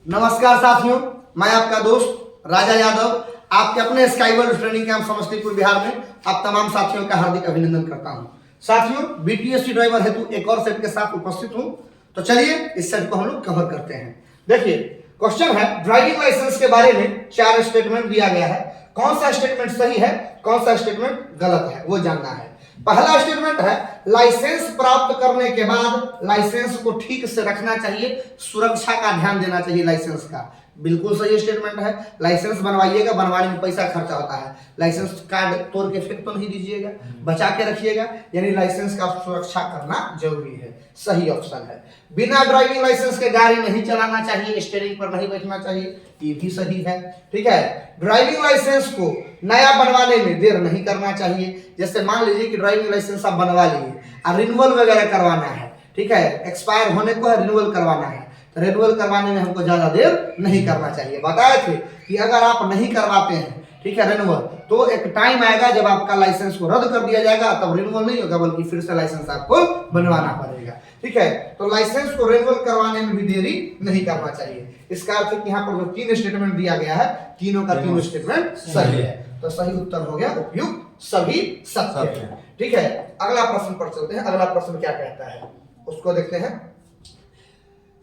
नमस्कार साथियों, मैं आपका दोस्त राजा यादव आपके अपने sky world training camp Samastipur Bihar में आप तमाम साथियों का हार्दिक अभिनंदन करता हूं। साथियों, बीटीएससी ड्राइवर हेतु एक और सेट के साथ उपस्थित हूं, तो चलिए इस सेट को हम लोग कवर करते हैं। देखिए, क्वेश्चन है ड्राइविंग लाइसेंस के बारे में 4 स्टेटमेंट दिया गया है। कौन सा स्टेटमेंट सही है, कौन सा स्टेटमेंट गलत है, वो जानना है। पहला स्टेटमेंट है लाइसेंस प्राप्त करने के बाद लाइसेंस को ठीक से रखना चाहिए, सुरक्षा का ध्यान देना चाहिए लाइसेंस का। बिल्कुल सही स्टेटमेंट है। लाइसेंस बनवाइएगा, बनवाने में पैसा खर्चा होता है। लाइसेंस कार्ड तोड़ के फेंक तो नहीं दीजिएगा, बचा के रखिएगा, यानी लाइसेंस का सुरक्षा करना जरूरी है। सही ऑप्शन है। बिना ड्राइविंग लाइसेंस के गाड़ी नहीं चलाना चाहिए, स्टीयरिंग पर नहीं बैठना चाहिए, ये भी सही है। ठीक है। ड्राइविंग लाइसेंस को नया बनवाने में देर नहीं करना चाहिए। जैसे मान लीजिए कि ड्राइविंग लाइसेंस आप बनवा लिए और रिन्यूअल वगैरह करवाना है, ठीक है, एक्सपायर होने को है, रिन्यूअल करवाना है, तो रिन्यूअल करवाने में हमको ज्यादा देर नहीं करना चाहिए। बताए थे कि अगर आप नहीं करवाते हैं, ठीक है, रिन्यूअल, तो एक टाइम आएगा जब आपका लाइसेंस को रद्द कर दिया जाएगा, तब रिन्यूअल नहीं होगा बल्कि फिर से लाइसेंस आपको बनवाना पड़ेगा। ठीक है, तो लाइसेंस को रिन्यूअल करवाने में भी देरी नहीं करना चाहिए। इसका अर्थ है कि यहाँ पर जो 3 स्टेटमेंट दिया गया है, तीनों का तीनों स्टेटमेंट सही है। तो सही उत्तर हो गया उपयुक्त, सभी सत्य है। ठीक है, अगला प्रश्न पर चलते हैं। अगला प्रश्न क्या कहता है उसको देखते हैं।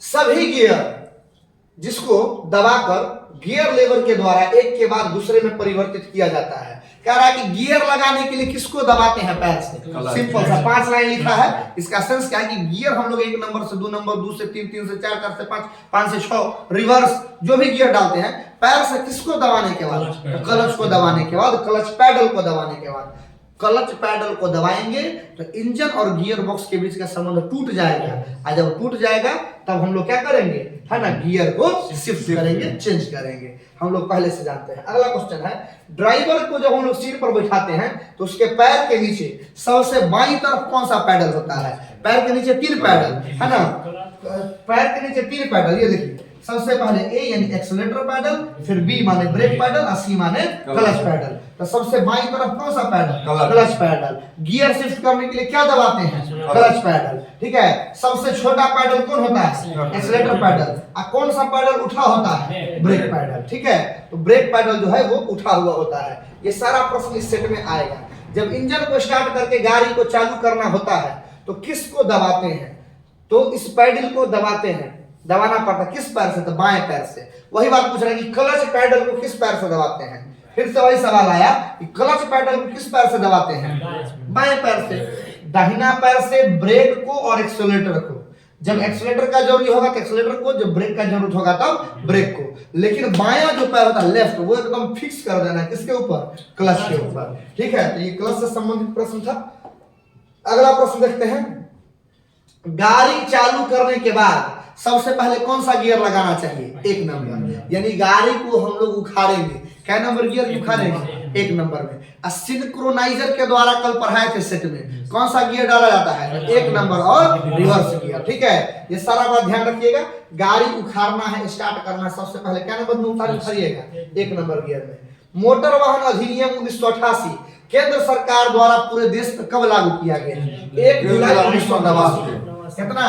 सभी गियर जिसको दबाकर गियर लेवर के द्वारा एक के बाद दूसरे में परिवर्तित किया जाता है। कह रहा है कि गियर लगाने के लिए किसको दबाते हैं? पैर से। सिंपल सा 5 लाइन लिखा है। इसका सेंस क्या है कि गियर हम लोग 1 नंबर से 2 नंबर, 2 से 3, 3 से 4, 4 से 5, 5 से 6 रिवर्स जो भी गियर डालते हैं पैर से किसको दबाने के बाद? क्लच को दबाने के बाद, क्लच पैडल को दबाने के बाद। क्लच पैडल को दबाएंगे तो इंजन और गियर बॉक्स के बीच का संबंध टूट जाएगा, और जब टूट जाएगा तब हम लोग क्या करेंगे, है ना, गियर को शिफ्ट करेंगे, चेंज करेंगे। हम लोग पहले से जानते हैं। अगला क्वेश्चन है ड्राइवर को जब हम लोग सीट पर बैठाते हैं तो उसके पैर के नीचे सबसे बाईं तरफ कौन सा पैडल होता है? पैर के नीचे 3 पैडल, है ना, पैर के नीचे 3 पैडल। ये देखिए, सबसे पहले ए यानी एक्सीलरेटर पैडल, फिर बी माने ब्रेक पैडल और सी माने क्लच पैडल। तो सबसे बाईं तरफ कौन सा pedal? Clutch pedal. Gear shift करने के लिए क्या दबाते हैं? Clutch pedal. ठीक है। सबसे छोटा पैडल कौन होता है? Accelerator pedal. और कौन सा पैडल उठा होता है? Brake pedal. ठीक है, तो ब्रेक पैडल जो है वो उठा हुआ होता है। ये सारा प्रश्न इस सेट में आएगा। जब इंजन को स्टार्ट करके गाड़ी को चालू करना होता है तो किसको दबाते हैं? तो इस पैडल को दबाते हैं। दबाना पड़ता है किस पैर से? तो बाएं पैर से। वही बात पूछ रहा है कि क्लच पैडल को किस पैर से दबाते हैं? फिर से वही सवाल आया कि क्लच पैडल को किस पैर से दबाते हैं? बाएं पैर से। दाहिना पैर से ब्रेक को और एक्सीलरेटर को। जब एक्सीलरेटर का जरूरी होगा तो एक्सीलरेटर को, जब ब्रेक का जरूरत होगा तब ब्रेक को। लेकिन बायां जो पैर होता है लेफ्ट, वो एकदम फिक्स कर देना है किसके ऊपर? क्लच के ऊपर। ठीक है, तो ये क्लच से संबंधित प्रश्न था। अगला प्रश्न देखते हैं। गाड़ी चालू करने के बाद सबसे पहले कौन सा गियर लगाना चाहिए? 1 नंबर। यानी गाड़ी को हम लोग उखाड़ेंगे, क्या नंबर गियर उखाड़ेंगे? 1 नंबर में। सिंक्रोनाइजर के द्वारा कल पढ़ाए थे सेट में, कौन सा गियर डाला जाता है? 1 नंबर और रिवर्स गियर। ठीक है, ये सारा बात ध्यान रखिएगा। गाड़ी उखाड़ना है, स्टार्ट करना है, सबसे पहले क्या नंबर में उखाड़िएगा? 1 नंबर गियर में। मोटर वाहन अधिनियम 1988 केंद्र सरकार द्वारा पूरे देश में कब लागू किया गया? 1 जुलाई 1989। कितना?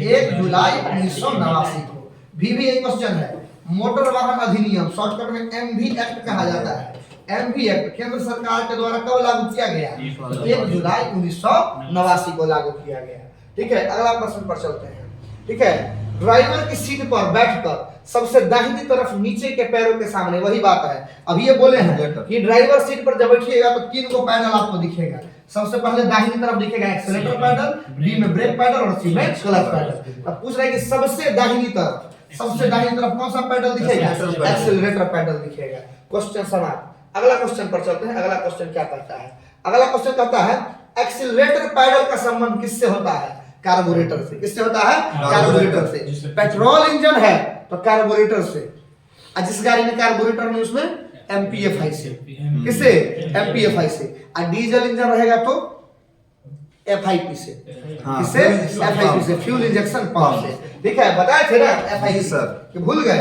1 जुलाई 1989 को। भी यही क्वेश्चन है। मोटर वाहन अधिनियम शॉर्टकट में एमवी एक्ट कहा जाता है। एमवी एक्ट केंद्र सरकार के द्वारा कब लागू किया गया? 1 जुलाई 1989 को लागू किया गया। ठीक है, अगला प्रश्न पर चलते हैं। ठीक है, ड्राइवर की सीट पर बैठकर सबसे दाहिनी तरफ नीचे के पैरों के सामने, वही बात है अभी ये बोले हैं कि ड्राइवर सीट पर जब बैठिएगा तो 3 को पैडल आपको दिखेगा। सबसे पहले दाहिनी तरफ दिखेगा एक्सीलरेटर पैडल, बी में ब्रेक पैडल और सी में क्लच पैडल। अब पूछ रहे हैं कि सबसे दाहिनी तरफ कौन सा पैडल दिखेगा? एक्सीलरेटर पैडल दिखेगा। क्वेश्चन समाप्त। अगला क्वेश्चन पर चलते हैं। अगला क्वेश्चन क्या कहता है? अगला क्वेश्चन कहता है एक्सीलरेटर पैडल का संबंध किससे होता है? कार्बोरेटर से। किससे होता है? कार्बोरेटर से। पेट्रोल इंजन है तो कार्बोरेटर से, और जिस गाड़ी में कार्बोरेटर नहीं उसमें एमपीएफआई से। किससे? एमपीएफआई से। और डीजल इंजन रहेगा तो एफआईपी से। किससे? एफआईपी से, फ्यूल इंजेक्शन पंप से। ठीक है, बताए थे ना एफआईपी सर, कि भूल गए?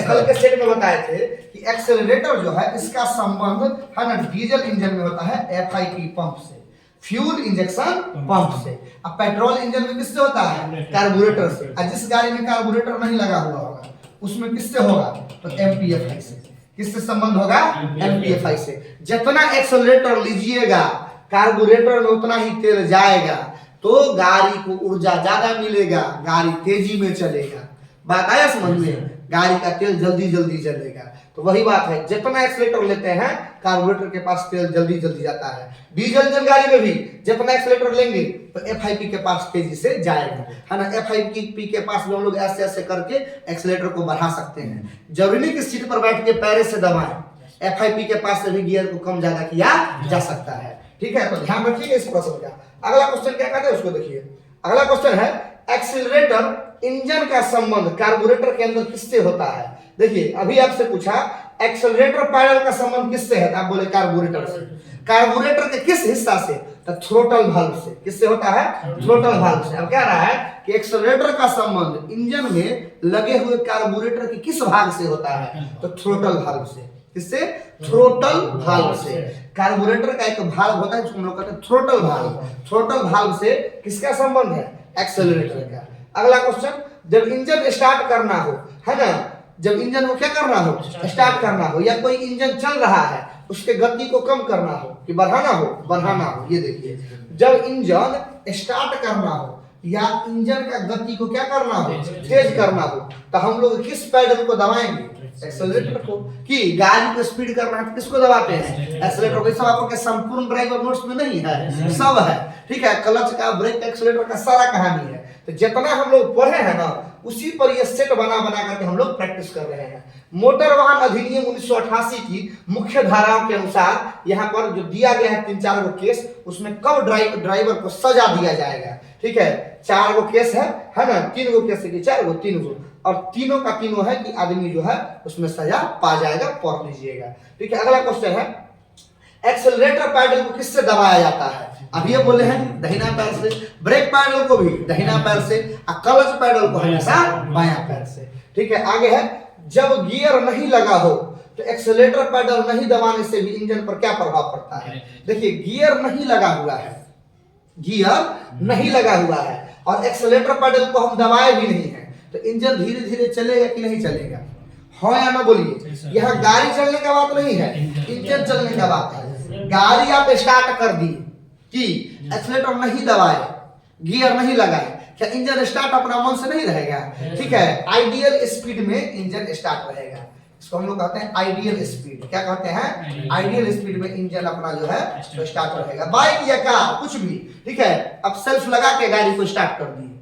कल के सेट में बताए थे कि एक्सेलरेटर जो है इसका संबंध है ना डीजल इंजन में होता है एफआईपी पंप से, फ्यूल इंजेक्शन पंप से। अब पेट्रोल इंजन में किससे होता है? कार्बोरेटर से। और जिस गाड़ी में कार्बोरेटर नहीं लगा हुआ होगा उसमें किससे होगा? तो MPFI से। किससे संबंध होगा? MPFI से। जितना एक्सेलरेटर लीजिएगा कार्बोरेटर में उतना ही तेल जाएगा, तो गाड़ी को ऊर्जा ज्यादा मिलेगा, गाड़ी तेजी में चलेगा। बात आया समझ में? गाड़ी का तेल जल्दी जल्दी चलेगा। तो वही बात है, जितना एक्सेलेटर लेते हैं कार्बोरेटर के पास तेल जल्दी जल्दी जाता है। डीजल इंजन गाड़ी में भी जितना एक्सेलेटर लेंगे तो FIP के पास तेजी से जाएगा, है ना। FIP के पास भी हम लोग ऐसे ऐसे करके एक्सेलेटर को बढ़ा सकते हैं। जरूरी नहीं कि सीट पर बैठ के पैर से दबाएं, FIP के पास से भी गियर को कम ज्यादा किया जा सकता है। ठीक है, तो ध्यान रखिए इस प्रश्न का। अगला क्वेश्चन क्या कहते हैं उसको देखिए। अगला क्वेश्चन है एक्सीलरेटर इंजन का संबंध कार्बोरेटर के अंदर किससे होता है? देखिए अभी आपसे पूछा एक्सीलरेटर पैडल का संबंध किससे है? आप बोले कार्बोरेटर से। कार्बोरेटर के किस हिस्सा से? तो थ्रोटल वाल्व से। किससे होता है? थ्रोटल वाल्व से। अब क्या रहा है कि एक्सीलरेटर का संबंध इंजन में लगे हुए कार्बोरेटर के किस भाग से होता है? तो थ्रोटल वाल्व से। किससे? थ्रोटल वाल्व से। कार्बोरेटर का एक भाग होता है जिसको हम लोग कहते हैं थ्रोटल वाल्व। थ्रोटल वाल्व से किसका संबंध है? एक्सेलरेटर का। अगला क्वेश्चन, जब इंजन स्टार्ट करना हो, है ना, जब इंजन को क्या करना हो? स्टार्ट करना हो, या कोई इंजन चल रहा है उसके गति को कम करना हो कि बढ़ाना हो? बढ़ाना हो। ये देखिए जब इंजन स्टार्ट करना हो या इंजन का गति को क्या करना हो? तेज करना हो, तो हम लोग किस पैडल को दबाएंगे? एक्सेलरेटर को। कि गाड़ी को स्पीड करना है तो किसको दबाते हैं? एक्सेलरेटर को। सब आपके संपूर्ण ड्राइवर नोट्स में नहीं है, सब है। ठीक है, क्लच का, ब्रेक, एक्सेलरेटर का सारा कहानी है। तो जितना हम लोग पढ़े हैं ना उसी पर ये सेट बना बना करके हम लोग प्रैक्टिस कर रहे हैं। मोटर वाहन अधिनियम 1988 की मुख्य धाराओं के अनुसार यहाँ पर जो दिया गया है 3-4 गो केस, उसमें कब ड्राइवर को सजा दिया जाएगा? ठीक है, 4 गो केस है ना, 3 गो केस है कि 4 गो? 3 गो, और तीनों का तीनों है कि आदमी जो है उसमें सजा पा जाएगा। पढ़ लीजिएगा। ठीक है, अगला क्वेश्चन है एक्सेलरेटर पैडल को किससे दबाया जाता है? अभी ये बोले हैं दाहिना पैर से, ब्रेक पैडल को भी दाहिना पैर से, और क्लच पैडल को हमेशा बायां पैर से। ठीक है, आगे है जब गियर नहीं लगा हो तो एक्सेलरेटर पैडल नहीं दबाने से भी इंजन पर क्या प्रभाव पड़ता है? देखिए गियर नहीं लगा हुआ है, गियर नहीं लगा हुआ है और एक्सेलरेटर पैडल को हम दबाए भी नहीं है, तो इंजन धीरे धीरे चलेगा कि नहीं चलेगा? हाँ या ना बोलिए। यहाँ गाड़ी चलने का बात नहीं है, इंजन चलने का बात है। गाड़ी आप स्टार्ट कर दी कि एक्सेलरेटर नहीं दबाए, गियर नहीं लगाए, क्या इंजन स्टार्ट अपना मन से नहीं रहेगा? ठीक है, आइडियल स्पीड में इंजन स्टार्ट रहेगा। इसको हम लोग कहते हैं आइडियल स्पीड। क्या कहते हैं? आइडियल स्पीड में इंजन अपना जो है तो स्टार्ट रहेगा। बाइक या कार कुछ भी, ठीक है, अब सेल्फ लगा के गाड़ी को स्टार्ट कर दिए,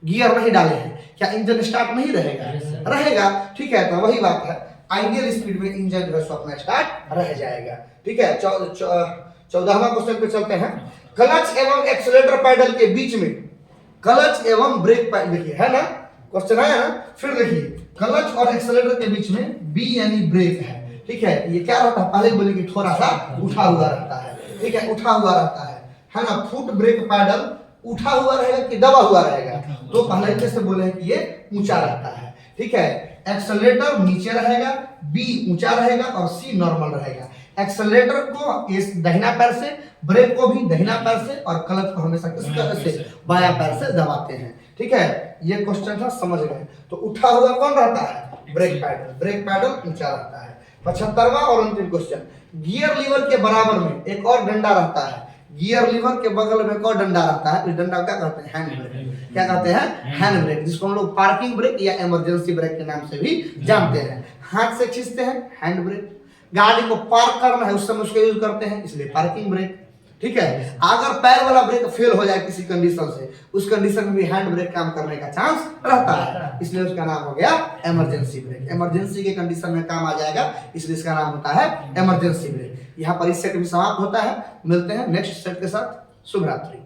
गियर नहीं डाले हैं, क्या इंजन स्टार्ट नहीं रहेगा? रहेगा। ठीक है, तो वही बात है, आइडियल स्पीड में इंजन जो है सो अपना स्टार्ट रह जाएगा। ठीक है, 14वां क्वेश्चन पे चलते हैं। क्लच एवं एक्सेलरेटर पैडल के बीच में, क्लच एवं ब्रेक पैडल, देखिए है ना क्वेश्चन आया ना, फिर देखिए क्लच और एक्सेलरेटर के बीच में बी यानी ब्रेक है। ठीक है, ये क्या रहता है? पहले बोले कि थोड़ा सा उठा हुआ रहता है। ठीक है, उठा हुआ रहता है ना। फुट ब्रेक पैडल उठा हुआ रहेगा कि दबा हुआ रहेगा? तो पहले से बोले कि ये ऊंचा रहता है। ठीक है, एक्सेलरेटर नीचे रहेगा, बी ऊंचा रहेगा और सी नॉर्मल रहेगा। एक्सेलरेटर को इस दाहिना पैर से, ब्रेक को भी दाहिना पैर से, और क्लच को हमेशा किस पैर से? बायां पैर से दबाते हैं। ठीक है, ये क्वेश्चन था, समझ गए। तो उठा हुआ कौन रहता है? Brake pedal. ब्रेक पैडल ऊंचा रहता है। 75वां और अंतिम क्वेश्चन, गियर लीवर के बराबर में एक और डंडा रहता है। गियर लीवर के बगल में एक और डंडा रहता है, इस डंडा क्या कहते हैं? Hand brake. क्या कहते हैं? हैंड ब्रेक, जिसको हम लोग पार्किंग ब्रेक या इमरजेंसी ब्रेक के नाम से भी जानते हैं। हाथ से खींचते हैं, हैंड ब्रेक। गाड़ी को पार्क करना है उस समय उसका यूज करते हैं, इसलिए पार्किंग ब्रेक। ठीक है, अगर पैर वाला ब्रेक फेल हो जाए किसी कंडीशन से, उस कंडीशन में भी हैंड ब्रेक काम करने का चांस रहता है, इसलिए उसका नाम हो गया इमरजेंसी ब्रेक। इमरजेंसी के कंडीशन में काम आ जाएगा, इसलिए इसका नाम होता है इमरजेंसी ब्रेक। यहाँ पर इस सेट भी समाप्त होता है। मिलते हैं नेक्स्ट सेट के साथ। शुभ रात्रि।